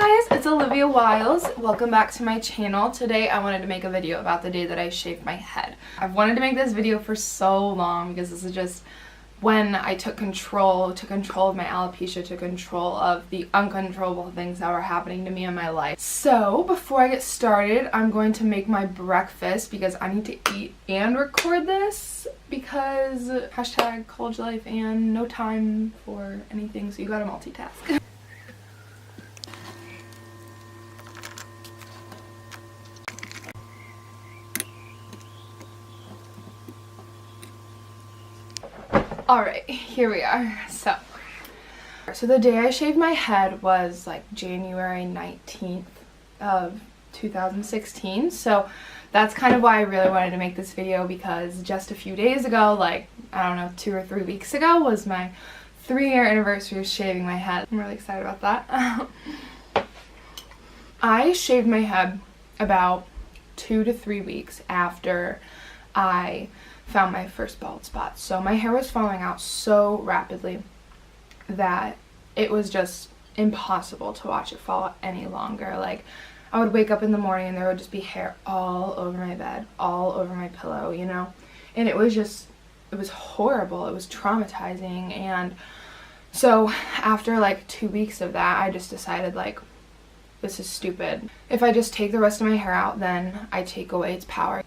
guys, it's Olivia Wiles. Welcome back to my channel. Today I wanted to make a video about the day that I shaved my head. I've wanted to make this video for so long because this is just when I took control of my alopecia, took control of the uncontrollable things that were happening to me in my life. So before I get started, I'm going to make my breakfast because I need to eat and record this because hashtag college life and no time for anything, so you gotta multitask. Alright, here we are. So the day I shaved my head was like January 19th of 2016. So that's kind of why I really wanted to make this video, because just a few days ago, like, I don't know, 2 or 3 weeks ago, was my 3-year anniversary of shaving my head. I'm really excited about that. I shaved my head about 2 to 3 weeks after I found my first bald spot. So my hair was falling out so rapidly that it was just impossible to watch it fall out any longer. Like, I would wake up in the morning and there would just be hair all over my bed, all over my pillow, you know? And it was horrible. It was traumatizing. And so after like 2 weeks of that, I just decided, like, this is stupid. If I just take the rest of my hair out, then I take away its power.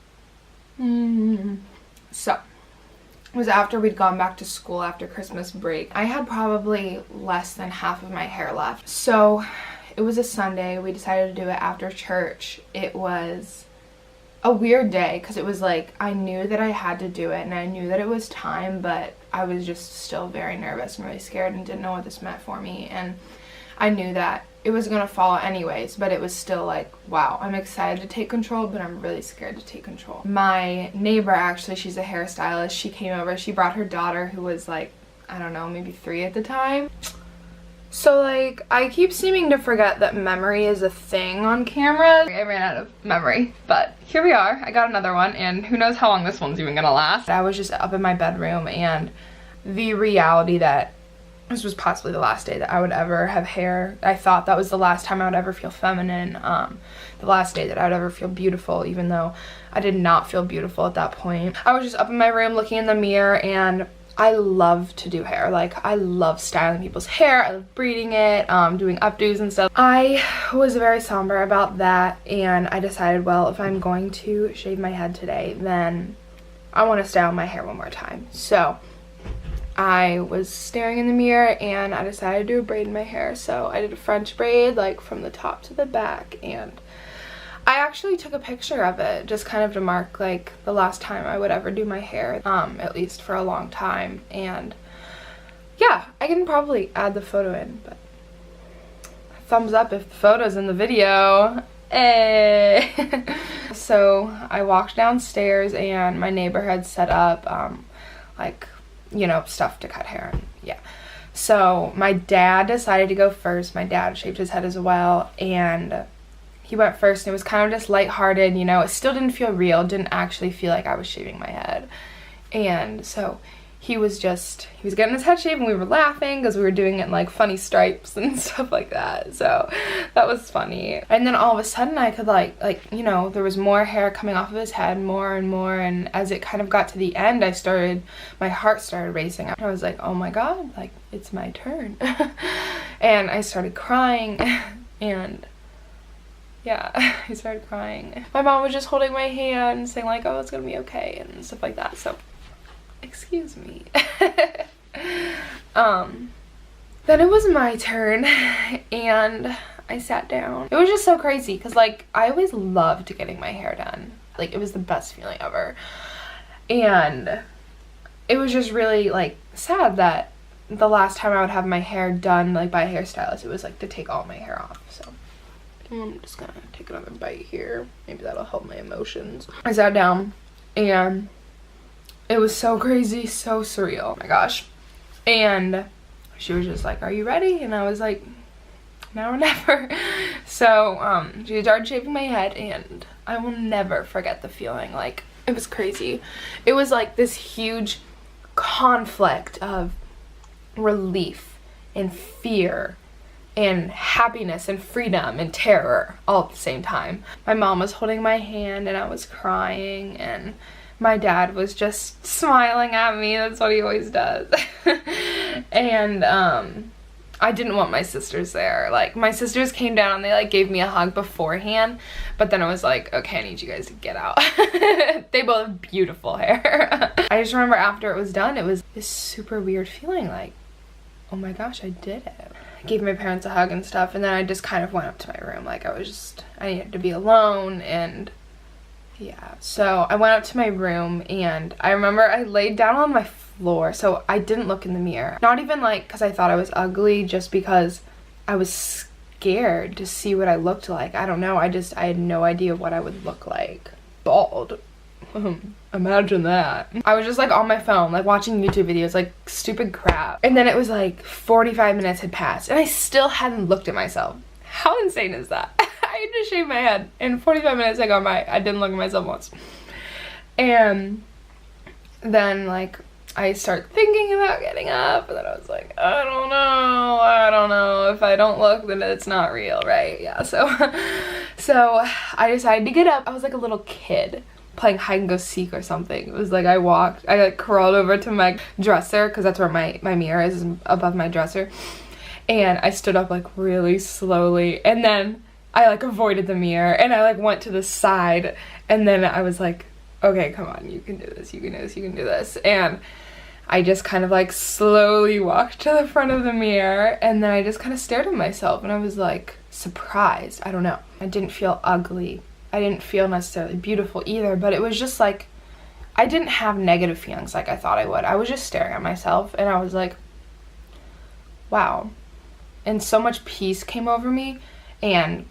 So, it was after we'd gone back to school after Christmas break. I had probably less than half of my hair left. So, it was a Sunday. We decided to do it after church. It was a weird day because it was like, I knew that I had to do it and I knew that it was time, but I was just still very nervous and really scared and didn't know what this meant for me. And I knew that it was gonna fall anyways, but it was still like, wow, I'm excited to take control, but I'm really scared to take control. My neighbor, actually, she's a hairstylist, she came over, she brought her daughter who was like, I don't know, maybe 3 at the time. So like, I keep seeming to forget that memory is a thing on camera. I ran out of memory, but here we are. I got another one, and who knows how long this one's even gonna last. I was just up in my bedroom, and the reality that this was possibly the last day that I would ever have hair. I thought that was the last time I would ever feel feminine, the last day that I would ever feel beautiful, even though I did not feel beautiful at that point. I was just up in my room looking in the mirror, and I love to do hair. Like, I love styling people's hair. I love braiding it, doing updos and stuff. I was very somber about that, and I decided, well, if I'm going to shave my head today, then I want to style my hair one more time. So I was staring in the mirror and I decided to do a braid in my hair. So I did a French braid, like from the top to the back, and I actually took a picture of it just kind of to mark like the last time I would ever do my hair, at least for a long time. And yeah, I can probably add the photo in, but thumbs up if the photo's in the video. Hey. So I walked downstairs and my neighbor had set up like, you know, stuff to cut hair, and yeah. So my dad decided to go first. My dad shaved his head as well, and he went first, and it was kind of just lighthearted, you know. It still didn't feel real, didn't actually feel like I was shaving my head. And so he was getting his head shaved, and we were laughing because we were doing it in like funny stripes and stuff like that. So that was funny. And then all of a sudden I could like, you know, there was more hair coming off of his head, more and more. And as it kind of got to the end, my heart started racing. I was like, oh my God, like, it's my turn. And I started crying, and yeah, I started crying. My mom was just holding my hand saying like, oh, it's gonna be okay and stuff like that. So excuse me. Then it was my turn and I sat down. It was just so crazy because like, I always loved getting my hair done. Like, it was the best feeling ever. And it was just really like sad that the last time I would have my hair done like by a hairstylist, it was like to take all my hair off. So I'm just gonna take another bite here. Maybe that'll help my emotions. I sat down and it was so crazy, so surreal. Oh my gosh. And she was just like, are you ready? And I was like, now or never. So she started shaving my head, and I will never forget the feeling. Like, it was crazy. It was like this huge conflict of relief and fear and happiness and freedom and terror all at the same time. My mom was holding my hand and I was crying, and my dad was just smiling at me. That's what he always does. And I didn't want my sisters there. Like, my sisters came down and they like gave me a hug beforehand, but then I was like, okay, I need you guys to get out. They both have beautiful hair. I just remember after it was done, it was this super weird feeling like, oh my gosh, I did it. I gave my parents a hug and stuff, and then I just kind of went up to my room. Like, I needed to be alone, and yeah. So I went up to my room, and I remember I laid down on my floor, so I didn't look in the mirror. Not even like because I thought I was ugly, just because I was scared to see what I looked like. I don't know, I had no idea what I would look like. Bald. Imagine that. I was just like on my phone, like watching YouTube videos, like stupid crap. And then it was like 45 minutes had passed and I still hadn't looked at myself. How insane is that? I just shaved my head and 45 minutes had gone by. I didn't look at myself once. And then like I start thinking about getting up, and then I was like, I don't know. If I don't look, then it's not real, right? Yeah, so I decided to get up. I was like a little kid playing hide and go seek or something. It was like I like crawled over to my dresser, because that's where my mirror is above my dresser, and I stood up like really slowly, and then I like avoided the mirror and I like went to the side, and then I was like, okay, come on, you can do this, you can do this, you can do this. And I just kind of like slowly walked to the front of the mirror, and then I just kind of stared at myself, and I was like surprised. I don't know. I didn't feel ugly. I didn't feel necessarily beautiful either, but it was just like, I didn't have negative feelings like I thought I would. I was just staring at myself, and I was like, wow. And so much peace came over me, and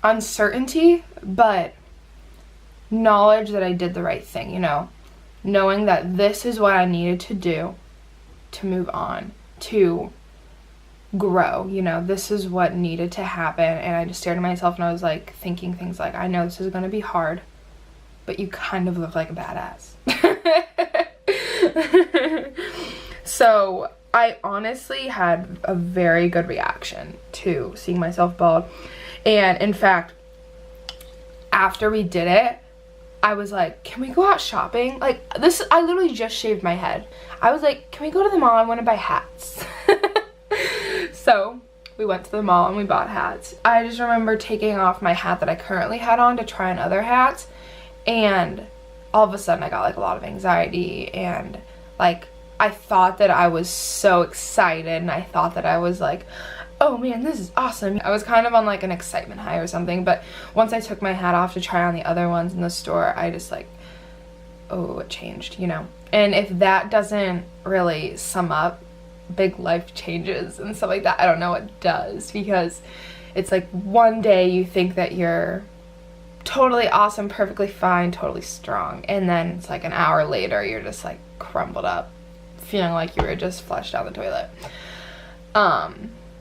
uncertainty, but knowledge that I did the right thing, you know? Knowing that this is what I needed to do to move on, to grow, you know, this is what needed to happen. And I just stared at myself, and I was like thinking things like, I know this is going to be hard, but you kind of look like a badass. So I honestly had a very good reaction to seeing myself bald. And in fact, after we did it, I was like, can we go out shopping? Like, this, I literally just shaved my head. I was like, can we go to the mall? I want to buy hats. So we went to the mall and we bought hats. I just remember taking off my hat that I currently had on to try on other hats, and all of a sudden I got like a lot of anxiety, and like I thought that I was so excited, and I thought that I was like, oh man, this is awesome. I was kind of on like an excitement high or something, but once I took my hat off to try on the other ones in the store, I just like, oh, it changed, you know? And if that doesn't really sum up big life changes and stuff like that, I don't know what does, because it's like one day you think that you're totally awesome, perfectly fine, totally strong, and then it's like an hour later you're just like crumbled up, feeling like you were just flushed down the toilet.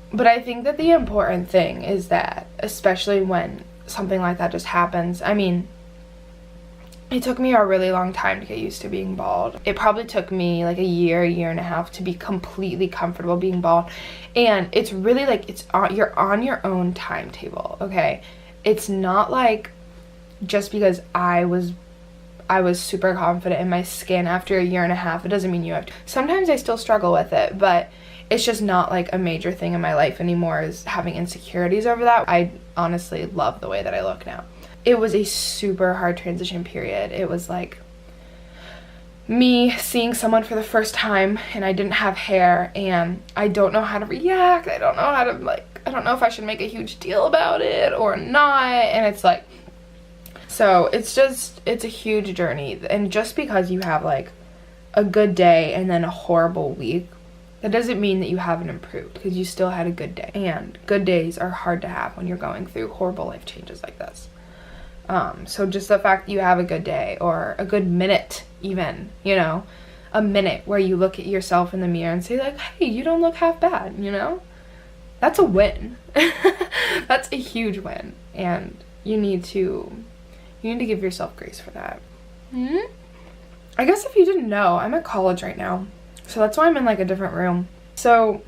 But I think that the important thing is that, especially when something like that just happens, I mean, it took me a really long time to get used to being bald. It probably took me like a year and a half to be completely comfortable being bald. And it's really like, you're on your own timetable, okay? It's not like just because I was super confident in my skin after a year and a half, it doesn't mean you have to. Sometimes I still struggle with it, but it's just not like a major thing in my life anymore, is having insecurities over that. I honestly love the way that I look now. It was a super hard transition period. It was like me seeing someone for the first time, and I didn't have hair, and I don't know how to react. I don't know how to, like, I don't know if I should make a huge deal about it or not. And it's like, so it's a huge journey. And just because you have like a good day and then a horrible week, that doesn't mean that you haven't improved, because you still had a good day. And good days are hard to have when you're going through horrible life changes like this. So just the fact that you have a good day, or a good minute even, you know, a minute where you look at yourself in the mirror and say like, hey, you don't look half bad, you know? That's a win. That's a huge win. And you need to give yourself grace for that. I guess if you didn't know, I'm at college right now. So that's why I'm in like a different room. So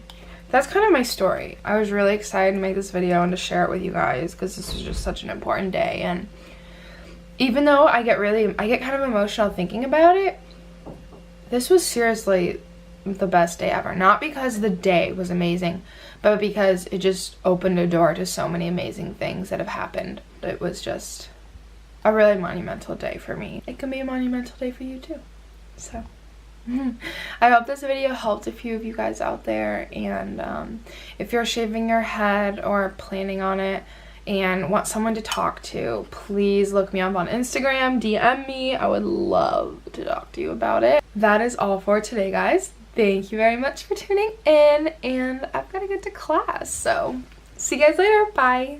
that's kind of my story. I was really excited to make this video and to share it with you guys because this was just such an important day. And even though I get kind of emotional thinking about it, this was seriously the best day ever. Not because the day was amazing, but because it just opened a door to so many amazing things that have happened. It was just a really monumental day for me. It can be a monumental day for you too. So I hope this video helped a few of you guys out there, and if you're shaving your head or planning on it and want someone to talk to, please look me up on Instagram, DM me. I would love to talk to you about it. That is all for today, guys. Thank you very much for tuning in, and I've got to get to class, so see you guys later. Bye.